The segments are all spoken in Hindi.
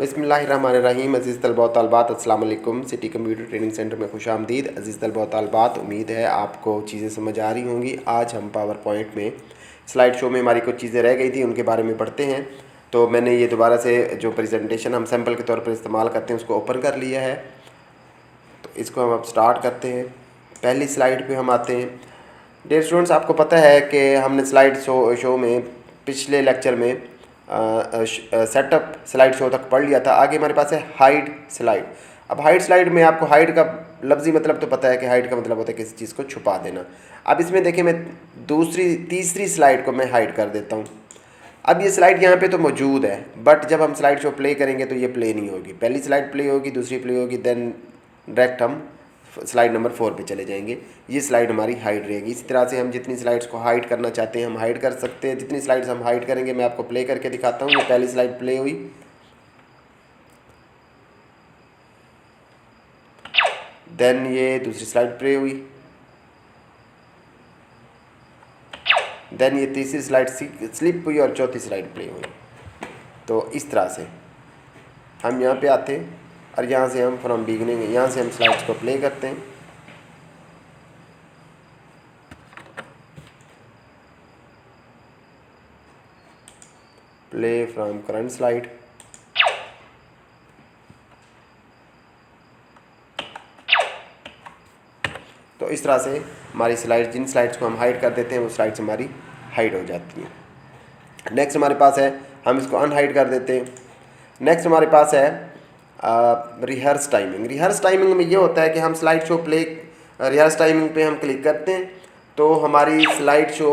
बिस्मिल्लाहिर्रहमानिर्रहीम। अज़ीज़ तलबा व तालिबात, अस्सलाम वालेकुम। सिटी कंप्यूटर ट्रेनिंग सेंटर में खुशामदीद। अज़ीज़ तलबा व तालिबात, उम्मीद है आपको चीज़ें समझ आ रही होंगी। आज हम पावर पॉइंट में स्लाइड शो में हमारी कुछ चीज़ें रह गई थी, उनके बारे में पढ़ते हैं। तो मैंने ये दोबारा से जो प्रेजेंटेशन हम सैम्पल के तौर पर इस्तेमाल करते हैं उसको ओपन कर लिया है। तो इसको हम अब स्टार्ट करते हैं। पहली स्लाइड पर हम आते हैं। डियर स्टूडेंट्स, आपको पता है कि हमने स्लाइड शो में पिछले लेक्चर में सेटअप स्लाइड शो तक पढ़ लिया था। आगे हमारे पास है हाइड स्लाइड। अब हाइड स्लाइड में आपको हाइड का लफ्ज़ी मतलब तो पता है कि हाइड का मतलब होता है किसी चीज़ को छुपा देना। अब इसमें देखिए, मैं तीसरी स्लाइड को मैं हाइड कर देता हूँ। अब ये स्लाइड यहाँ पे तो मौजूद है, बट जब हम स्लाइड शो प्ले करेंगे तो ये प्ले नहीं होगी। पहली स्लाइड प्ले होगी, दूसरी प्ले होगी, देन डायरेक्ट हम स्लाइड नंबर 4 पे चले जाएंगे। ये स्लाइड हमारी हाइड रहेगी। इसी तरह से हम जितनी स्लाइड्स को हाइड करना चाहते हैं हम हाइड कर सकते हैं। जितनी स्लाइड्स हम हाइड करेंगे मैं आपको प्ले करके दिखाता हूँ। ये पहली स्लाइड प्ले हुई, देन ये दूसरी स्लाइड प्ले हुई, देन ये तीसरी स्लाइड स्लिप हुई और चौथी स्लाइड प्ले हुई। तो इस तरह से हम यहाँ पे आते हैं और यहाँ से हम फ्रॉम बिगिनिंग यहाँ से हम स्लाइड्स को प्ले करते हैं। Play from current slide. तो इस तरह से हमारी स्लाइड, जिन स्लाइड्स को हम हाइड कर देते हैं वो स्लाइड्स हमारी हाइड हो जाती हैं। नेक्स्ट हमारे पास है, हम इसको अनहाइड कर देते हैं। नेक्स्ट हमारे पास है रिहर्स टाइमिंग। रिहर्स टाइमिंग में ये होता है कि हम slide show play rehearse timing पे हम क्लिक करते हैं तो हमारी स्लाइड शो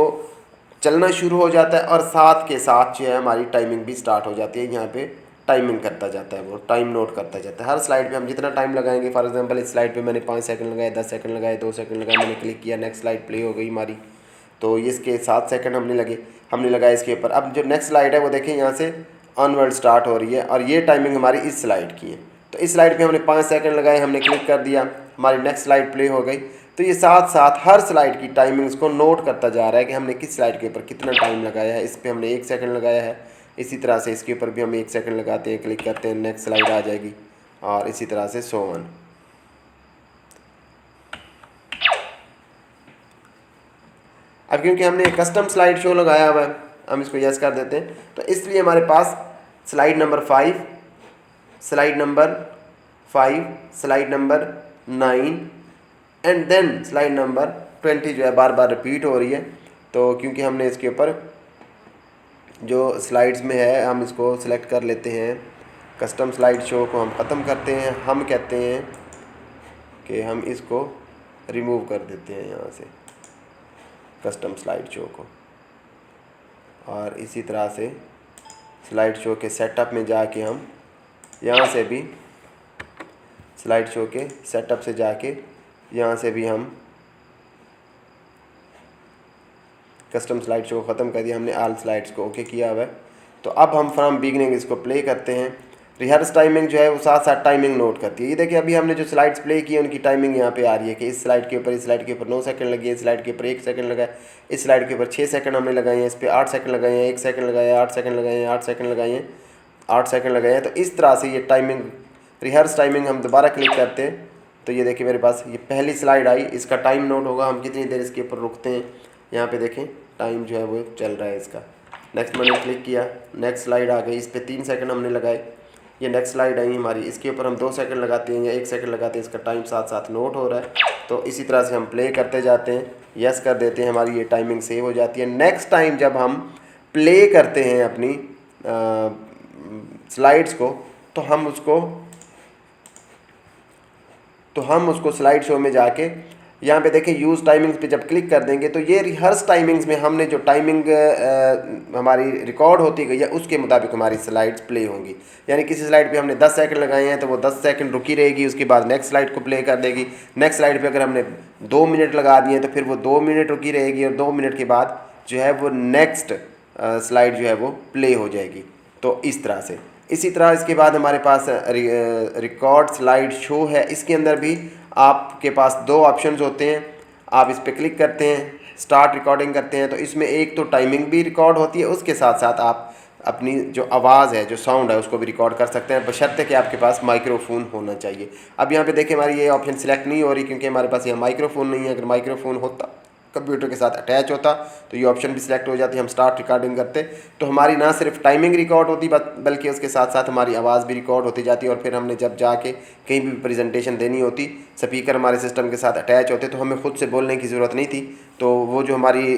चलना शुरू हो जाता है और साथ के साथ जो है हमारी टाइमिंग भी स्टार्ट हो जाती है। यहाँ पे टाइमिंग करता जाता है, वो टाइम नोट करता जाता है। हर स्लाइड पे हम जितना टाइम लगाएंगे, फॉर एग्जांपल इस स्लाइड पे मैंने 5 सेकंड लगाए, 10 सेकंड लगाए, 2 सेकंड लगाए, मैंने क्लिक किया, नेक्स्ट स्लाइड प्ले हो गई हमारी। तो इसके 7 सेकंड हमने लगाए इसके ऊपर। अब जो नेक्स्ट स्लाइड है वो देखें यहाँ से ऑनवर्ड स्टार्ट हो रही है और ये टाइमिंग हमारी इस स्लाइड की है। तो इस स्लाइड पे हमने 5 सेकंड लगाए, हमने क्लिक कर दिया, हमारी नेक्स्ट स्लाइड प्ले हो गई। तो ये साथ साथ हर स्लाइड की टाइमिंग्स को नोट करता जा रहा है कि हमने किस स्लाइड के ऊपर कितना टाइम लगाया है। इस पर हमने 1 सेकंड लगाया है, इसी तरह से इसके ऊपर भी हम 1 सेकंड लगाते हैं, क्लिक करते हैं, नेक्स्ट स्लाइड आ जाएगी और इसी तरह से सो ऑन। अब क्योंकि हमने कस्टम स्लाइड शो लगाया हुआ है, हम इसको यस कर देते हैं। तो इसलिए हमारे पास slide number 5, slide number 5, slide number 9 and then slide number 20 जो है बार बार रिपीट हो रही है। तो क्योंकि हमने इसके ऊपर जो स्लाइड्स में है हम इसको सिलेक्ट कर लेते हैं, कस्टम स्लाइड शो को हम ख़त्म करते हैं। हम कहते हैं कि हम इसको रिमूव कर देते हैं यहाँ से कस्टम स्लाइड शो को, और इसी तरह से स्लाइड शो के सेटअप में जाके हम यहाँ से भी स्लाइड शो के सेटअप से जाके यहाँ से भी हम कस्टम स्लाइड शो ख़त्म कर दिया, हमने ऑल स्लाइड्स को ओके किया हुआ है। तो अब हम फ्रॉम बिगनिंग इसको प्ले करते हैं। रिहर्स टाइमिंग जो है वो साथ साथ टाइमिंग नोट करती है। ये देखिए, अभी हमने जो स्लाइड्स प्ले की है उनकी टाइमिंग यहाँ पे आ रही है कि इस स्लाइड के ऊपर 9 सेकंड लगे, इस स्लाइड के ऊपर 1 सेकंड लगा, इस स्लाइड के ऊपर 6 सेकंड हमने लगाए हैं, इस पर 8 सेकंड लगाए हैं, 1 सेकंड लगाए हैं, 8 सेकंड लगाए हैं, 8 सेकंड लगाए हैं, 8 सेकंड लगाए हैं। तो इस तरह से ये टाइमिंग, रिहर्स टाइमिंग, हम दोबारा क्लिक करते हैं तो ये देखिए मेरे पास ये पहली स्लाइड आई, इसका टाइम नोट होगा, हम कितनी देर इसके ऊपर रुकते हैं। यहाँ पे देखें टाइम जो है वो चल रहा है इसका। नेक्स्ट मैंने क्लिक किया, नेक्स्ट स्लाइड आ गई, इस पर 3 सेकंड हमने लगाए, ये नेक्स्ट स्लाइड आई हमारी, इसके ऊपर हम 2 सेकंड लगाते हैं या 1 सेकंड लगाते हैं, इसका टाइम साथ साथ नोट हो रहा है। तो इसी तरह से हम प्ले करते जाते हैं, यस कर देते हैं, हमारी ये टाइमिंग सेव हो जाती है। नेक्स्ट टाइम जब हम प्ले करते हैं अपनी स्लाइड्स को तो हम उसको स्लाइड शो में जाके यहाँ पे देखें यूज़ टाइमिंग्स पे जब क्लिक कर देंगे तो ये रिहर्स टाइमिंग्स में हमने जो टाइमिंग हमारी रिकॉर्ड होती गई है उसके मुताबिक हमारी स्लाइड्स प्ले होंगी। यानी किसी स्लाइड पे हमने 10 सेकंड लगाए हैं तो वो 10 सेकंड रुकी रहेगी, उसके बाद नेक्स्ट स्लाइड को प्ले कर देगी। नेक्स्ट स्लाइड पे अगर हमने 2 मिनट लगा दिए तो फिर वो 2 मिनट रुकी रहेगी और 2 मिनट के बाद जो है वो नेक्स्ट स्लाइड जो है वो प्ले हो जाएगी। तो इस तरह से, इसी तरह इसके बाद हमारे पास रिकॉर्ड स्लाइड शो है। इसके अंदर भी आपके पास 2 ऑप्शंस होते हैं, आप इस पर क्लिक करते हैं, स्टार्ट रिकॉर्डिंग करते हैं। तो इसमें एक तो टाइमिंग भी रिकॉर्ड होती है, उसके साथ साथ आप अपनी जो आवाज़ है, जो साउंड है, उसको भी रिकॉर्ड कर सकते हैं, बशर्ते कि आपके पास माइक्रोफोन होना चाहिए। अब यहाँ पे देखिए हमारी ये ऑप्शन सिलेक्ट नहीं हो रही क्योंकि हमारे पास यहाँ माइक्रोफोन नहीं है। अगर माइक्रोफोन होता, कंप्यूटर के साथ अटैच होता, तो ये ऑप्शन भी सिलेक्ट हो जाती। हम स्टार्ट रिकॉर्डिंग करते तो हमारी ना सिर्फ टाइमिंग रिकॉर्ड होती बल्कि उसके साथ साथ हमारी आवाज़ भी रिकॉर्ड होती जाती। और फिर हमने जब जाके कहीं भी प्रेजेंटेशन देनी होती, स्पीकर हमारे सिस्टम के साथ अटैच होते तो हमें खुद से बोलने की ज़रूरत नहीं थी। तो वो जो हमारी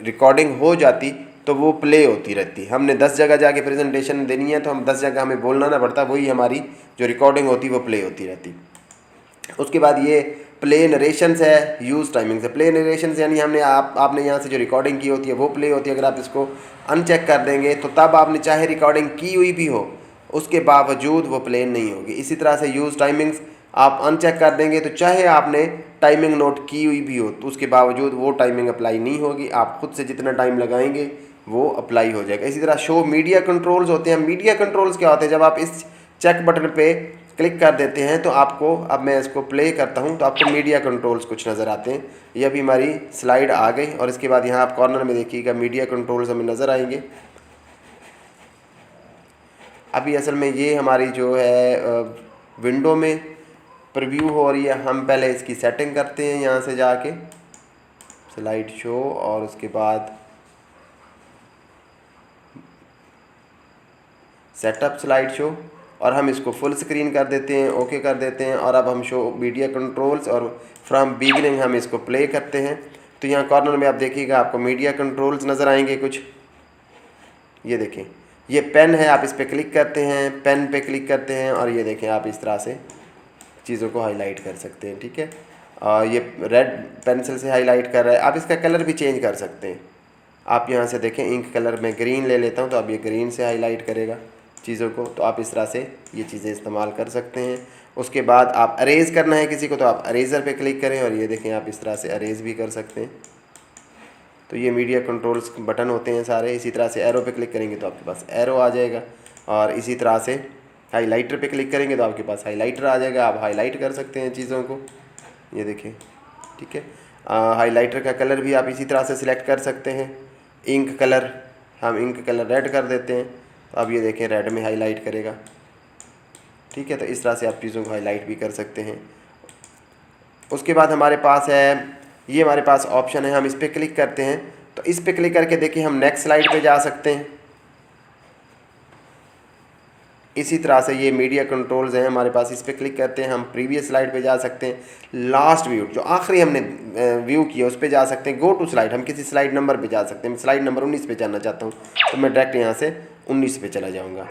रिकॉर्डिंग हो जाती तो वो प्ले होती रहती। हमने 10 जगह जाके प्रेजेंटेशन देनी है तो हम 10 जगह हमें बोलना ना पड़ता, वही हमारी जो रिकॉर्डिंग होती वो प्ले होती रहती। उसके बाद ये प्ले नरेशंस है, यूज़ टाइमिंग से। प्ले नरेशंस यानी हमने आपने यहाँ से जो रिकॉर्डिंग की होती है वो प्ले होती है। अगर आप इसको अनचेक कर देंगे तो तब आपने चाहे रिकॉर्डिंग की हुई भी हो, उसके बावजूद वो प्ले नहीं होगी। इसी तरह से यूज़ टाइमिंग्स आप अनचेक कर देंगे तो चाहे आपने टाइमिंग नोट की हुई भी हो तो उसके बावजूद वो टाइमिंग अप्लाई नहीं होगी। आप खुद से जितना टाइम लगाएंगे वो अप्लाई हो जाएगा। इसी तरह शो मीडिया कंट्रोल्स होते हैं। मीडिया कंट्रोल्स क्या होते हैं? जब आप इस चेक बटन पे क्लिक कर देते हैं तो आपको, अब मैं इसको प्ले करता हूं तो आपको मीडिया कंट्रोल्स कुछ नज़र आते हैं। ये अभी हमारी स्लाइड आ गई और इसके बाद यहाँ आप कॉर्नर में देखिएगा मीडिया कंट्रोल्स हमें नज़र आएंगे। अभी असल में ये हमारी जो है विंडो में प्रीव्यू हो रही है। हम पहले इसकी सेटिंग करते हैं यहाँ से जाके स्लाइड शो, और उसके बाद सेटअप स्लाइड शो, और हम इसको फुल स्क्रीन कर देते हैं, ओके कर देते हैं। और अब हम शो मीडिया कंट्रोल्स और फ्रॉम बिगिनिंग हम इसको प्ले करते हैं। तो यहाँ कॉर्नर में आप देखिएगा आपको मीडिया कंट्रोल्स नज़र आएंगे कुछ। ये देखें, ये पेन है, आप इस पर क्लिक करते हैं, पेन पे क्लिक करते हैं और ये देखें आप इस तरह से चीज़ों को हाईलाइट कर सकते हैं। ठीक है, ये रेड पेंसिल से हाईलाइट कर रहा है। आप इसका कलर भी चेंज कर सकते हैं। आप यहाँ से देखें, इंक कलर में ग्रीन ले लेता हूँ तो अब ये ग्रीन से हाईलाइट करेगा चीज़ों को। तो आप इस तरह से ये चीज़ें इस्तेमाल कर सकते हैं। उसके बाद आप अरेज़ करना है किसी को तो आप अरेज़र पे क्लिक करें और ये देखें आप इस तरह से अरेज़ भी कर सकते हैं। तो ये मीडिया कंट्रोल्स बटन होते हैं सारे। इसी तरह से एरो पे क्लिक करेंगे तो आपके पास एरो आ जाएगा, और इसी तरह से हाईलाइटर पे क्लिक करेंगे तो आपके पास हाईलाइटर आ जाएगा। आप हाईलाइट कर सकते हैं चीज़ों को, ये देखें। ठीक है, हाईलाइटर का कलर भी आप इसी तरह से सिलेक्ट कर सकते हैं। इंक कलर, हम इंक कलर रेड कर देते हैं तो अब ये देखें रेड में हाईलाइट करेगा। ठीक है, तो इस तरह से आप चीज़ों को हाईलाइट भी कर सकते हैं। उसके बाद हमारे पास है, ये हमारे पास ऑप्शन है, हम इस पर क्लिक करते हैं तो इस पर क्लिक करके देखिए हम नेक्स्ट स्लाइड पे जा सकते हैं। इसी तरह से ये मीडिया कंट्रोल्स हैं हमारे पास, इस पर क्लिक करते हैं हम प्रीवियस स्लाइड पे जा सकते हैं। लास्ट व्यू जो आखिरी हमने व्यू किया उस पर जा सकते हैं। गो टू स्लाइड, हम किसी स्लाइड नंबर पे जा सकते हैं। मैं स्लाइड नंबर 19 पे जाना चाहता हूँ तो मैं डायरेक्ट यहाँ से 19 पे चला जाऊँगा,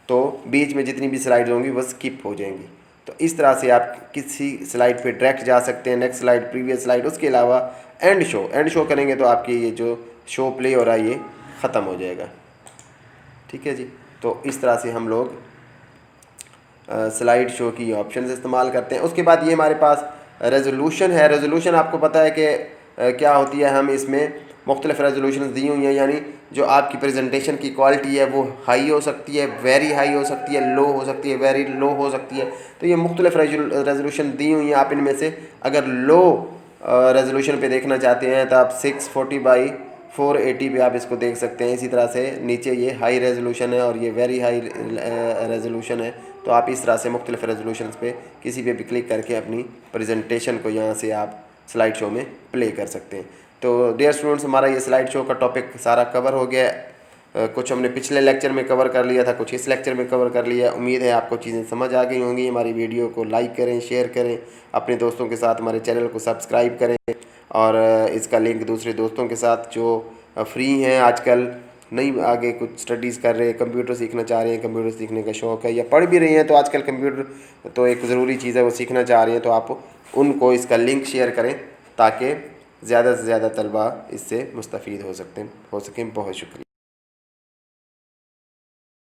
तो बीच में जितनी भी स्लाइड होंगी वो स्किप हो जाएंगी। तो इस तरह से आप किसी स्लाइड पे डायरेक्ट जा सकते हैं, नेक्स्ट स्लाइड, प्रीवियस स्लाइड। उसके अलावा एंड शो करेंगे तो आपकी ये जो शो प्ले हो रहा है ये ख़त्म हो जाएगा। ठीक है जी, तो इस तरह से हम लोग स्लाइड शो की ऑप्शन इस्तेमाल करते हैं। उसके बाद ये हमारे पास रेजोल्यूशन है। रेजोल्यूशन आपको पता है कि क्या होती है, हम इसमें मुख्तलिफ़ रेजोल्यूशन दी हुई हैं, यानी जो आपकी प्रेजेंटेशन की क्वालिटी है वो हाई हो सकती है, वेरी हाई हो सकती है, लो हो सकती है, वेरी लो हो सकती है। तो ये मुख्तलिफ़ रेजोल्यूशन दी हुई हैं। आप इनमें से अगर लो रेजोल्यूशन पे देखना चाहते हैं तो आप 640x480 पे आप इसको देख सकते हैं। इसी तरह से नीचे ये हाई रेजोल्यूशन है और ये वेरी हाई रेजोल्यूशन है। तो आप इस तरह से मुख्तलिफ़ रेजोल्यूशन पे किसी पे भी क्लिक करके अपनी प्रेजेंटेशन को यहाँ से आप स्लाइड शो में प्ले कर सकते हैं। तो डियर स्टूडेंट्स, हमारा ये स्लाइड शो का टॉपिक सारा कवर हो गया है। कुछ हमने पिछले लेक्चर में कवर कर लिया था, कुछ इस लेक्चर में कवर कर लिया। उम्मीद है आपको चीज़ें समझ आ गई होंगी। हमारी वीडियो को लाइक करें, शेयर करें, अपने दोस्तों के साथ हमारे चैनल को सब्सक्राइब करें, और इसका लिंक दूसरे दोस्तों के साथ जो फ्री हैं आजकल, नहीं आगे कुछ स्टडीज़ कर रहे हैं, कंप्यूटर सीखना चाह रहे हैं, कंप्यूटर सीखने का शौक़ है, या पढ़ भी रहे हैं तो आजकल कंप्यूटर तो एक ज़रूरी चीज़ है, वो सीखना चाह रहे हैं, तो आप उनको इसका लिंक शेयर करें ताकि ज़्यादा से ज़्यादा तलबा इससे मुस्तफ़ीद हो सकें। बहुत शुक्रिया।